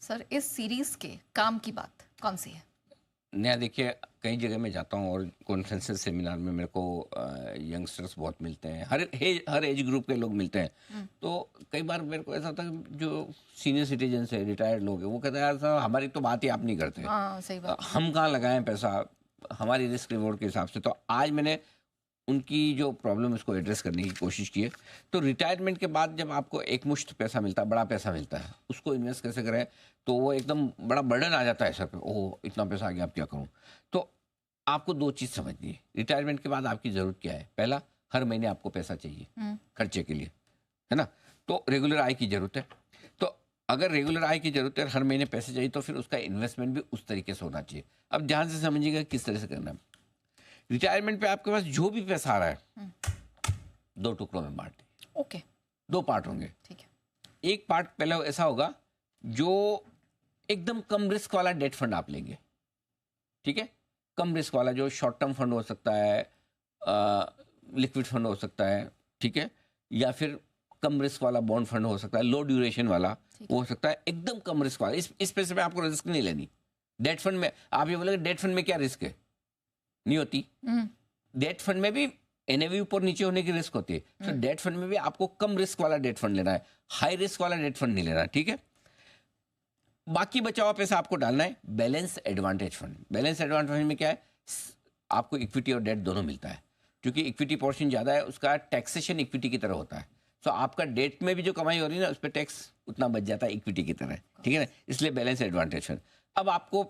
Sir इस series के काम की बात कौन सी है? नया देखिए, कई जगह मैं जाता हूँ और कॉन्फ्रेंसेस सेमिनार में मेरे को यंगस्टर्स बहुत मिलते हैं, हर एज ग्रुप के लोग मिलते हैं। तो कई बार मेरे को ऐसा होता है कि जो सीनियर सिटीजन है, रिटायर्ड लोग हैं, वो कहते हैं यार साहब हमारी तो बात ही आप नहीं करते। हाँ, सही बात है। हम कहाँ लगाएं पैसा हमारी रिस्क रिवॉर्ड के हिसाब से। तो आज मैंने उनकी जो प्रॉब्लम है उसको एड्रेस करने की कोशिश की है। तो रिटायरमेंट के बाद जब आपको एक मुश्त पैसा मिलता है, बड़ा पैसा मिलता है, उसको इन्वेस्ट कैसे करें, तो वो एकदम बड़ा बर्डन आ जाता है सर पे। ओह इतना पैसा आ गया, अब क्या करूं। तो आपको दो चीज़ समझनी है। रिटायरमेंट के बाद आपकी ज़रूरत क्या है? पहला, हर महीने आपको पैसा चाहिए खर्चे के लिए, है ना। तो रेगुलर आय की ज़रूरत है। तो अगर रेगुलर आय की ज़रूरत है, हर महीने पैसे चाहिए, तो फिर उसका इन्वेस्टमेंट भी उस तरीके से होना चाहिए। अब ध्यान से समझिएगा किस तरह से करना है। रिटायरमेंट पे आपके पास जो भी पैसा आ रहा है, दो टुकड़ों में बांटे। ओके, दो पार्ट होंगे। ठीक है। एक पार्ट पहले ऐसा होगा जो एकदम कम रिस्क वाला डेट फंड आप लेंगे, ठीक है। कम रिस्क वाला जो शॉर्ट टर्म फंड हो सकता है, लिक्विड फंड हो सकता है, ठीक है, या फिर कम रिस्क वाला बॉन्ड फंड हो सकता है, लो ड्यूरेशन वाला वो हो सकता है। एकदम कम रिस्क वाला, इस पैसे में आपको रिस्क नहीं लेनी। डेट फंड में आप ये बोलेंगे डेट फंड में क्या रिस्क है, नहीं होती। डेट फंड में भी एनएवी ऊपर नीचे होने की रिस्क होती है। तो डेट फंड में भी आपको कम रिस्क वाला डेट फंड लेना है, हाई रिस्क वाला डेट फंड नहीं लेना, ठीक है। बाकी बचा हुआ पैसा आपको डालना है balance advantage fund. Balance advantage fund में क्या है, आपको इक्विटी और डेट दोनों मिलता है। क्योंकि इक्विटी पोर्शन ज़्यादा है, उसका टैक्सेशन इक्विटी की तरह होता है। तो आपका डेट में भी जो कमाई हो रही है ना, उस पर टैक्स उतना बच जाता है इक्विटी की तरह, ठीक है ना। इसलिए बैलेंस एडवांटेज फंड। अब आपको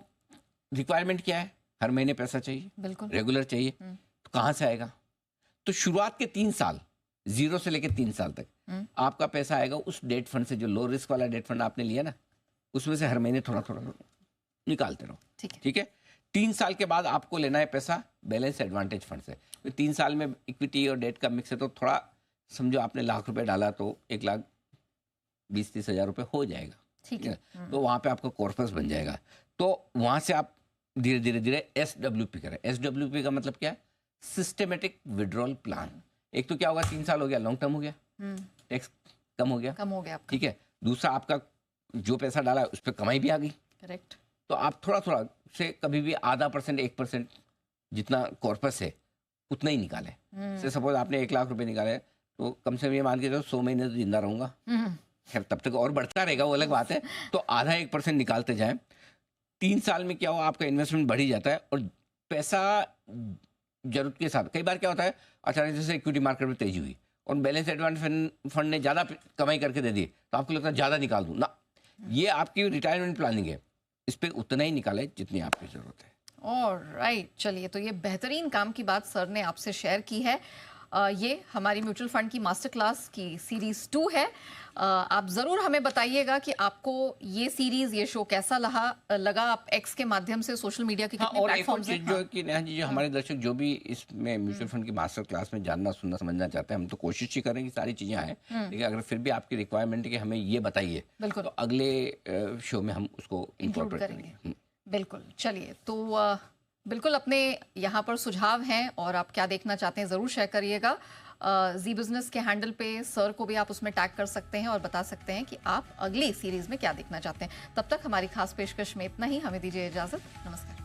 रिक्वायरमेंट क्या है? हर महीने पैसा चाहिए, बिल्कुल रेगुलर चाहिए। तो कहाँ से आएगा? तो शुरुआत के 3 साल, 0 से लेकर 3 साल तक आपका पैसा आएगा उस डेट फंड से, जो लो रिस्क वाला डेट फंड आपने लिया ना, उसमें से हर महीने थोड़ा थोड़ा निकालते रहो, ठीक है। 3 साल के बाद आपको लेना है पैसा बैलेंस एडवांटेज फंड से। तो 3 साल में इक्विटी और डेट का मिक्स है, तो थोड़ा समझो आपने लाख रुपए डाला तो 1,20,30 हज़ार रुपये हो जाएगा, ठीक है। तो वहाँ पे आपका कॉर्पस बन जाएगा। तो वहाँ से आप धीरे धीरे धीरे SWP करें। SWP का मतलब क्या है? Systematic withdrawal plan. एक तो क्या होगा, 3 साल हो गया, लॉन्ग टर्म हो गया, टैक्स कम हो गया, ठीक है। दूसरा, आपका जो पैसा डाला है उस पर कमाई भी आ गई, करेक्ट। तो आप थोड़ा थोड़ा से कभी भी आधा % 1% जितना कॉर्पस है उतना ही निकाले। से सपोज आपने 1 लाख रुपए निकाले, तो कम से कम ये मान के चलो 100 महीने तो जिंदा रहूंगा। खैर तब तक और बढ़ता रहेगा, वो अलग बात है। तो आधा 1% निकालते जाएं। 3 साल में क्या हुआ, आपका इन्वेस्टमेंट बढ़ ही जाता है और पैसा जरूरत के साथ। कई बार क्या होता है, अचानक जैसे इक्विटी मार्केट में तेजी हुई और बैलेंस एडवांटेज फंड ने ज़्यादा कमाई करके दे दी, तो आपको लगता है ज़्यादा निकाल दूँ ना। ये आपकी रिटायरमेंट प्लानिंग है, इस पर उतना ही निकाले जितनी आपकी ज़रूरत है। ऑलराइट, चलिए, तो ये बेहतरीन काम की बात सर ने आपसे शेयर की है। ये हमारी म्यूचुअल फंड की मास्टर क्लास की सीरीज 2 है। आप ज़रूर हमें बताइएगा कि आपको ये सीरीज, ये शो कैसा लगा। आप एक्स के माध्यम से, सोशल मीडिया के कितने प्लेटफॉर्म्स हैं? जो कि नेहा जी, जो हमारे दर्शक जो भी इसमें म्यूचुअल फंड की मास्टर क्लास में जानना, सुनना, समझना चाहते हैं, हम तो कोशिश ही करें कि सारी चीज़ें आए। लेकिन अगर फिर भी आपकी रिक्वायरमेंट है कि हमें ये बताइए, तो अगले शो में हम उसको इंक्लूड करेंगे। बिल्कुल। चलिए, तो बिल्कुल अपने यहाँ पर सुझाव हैं और आप क्या देखना चाहते हैं ज़रूर शेयर करिएगा। जी बिजनेस के हैंडल पे सर को भी आप उसमें टैग कर सकते हैं और बता सकते हैं कि आप अगली सीरीज में क्या देखना चाहते हैं। तब तक हमारी खास पेशकश में इतना ही। हमें दीजिए इजाज़त। नमस्कार।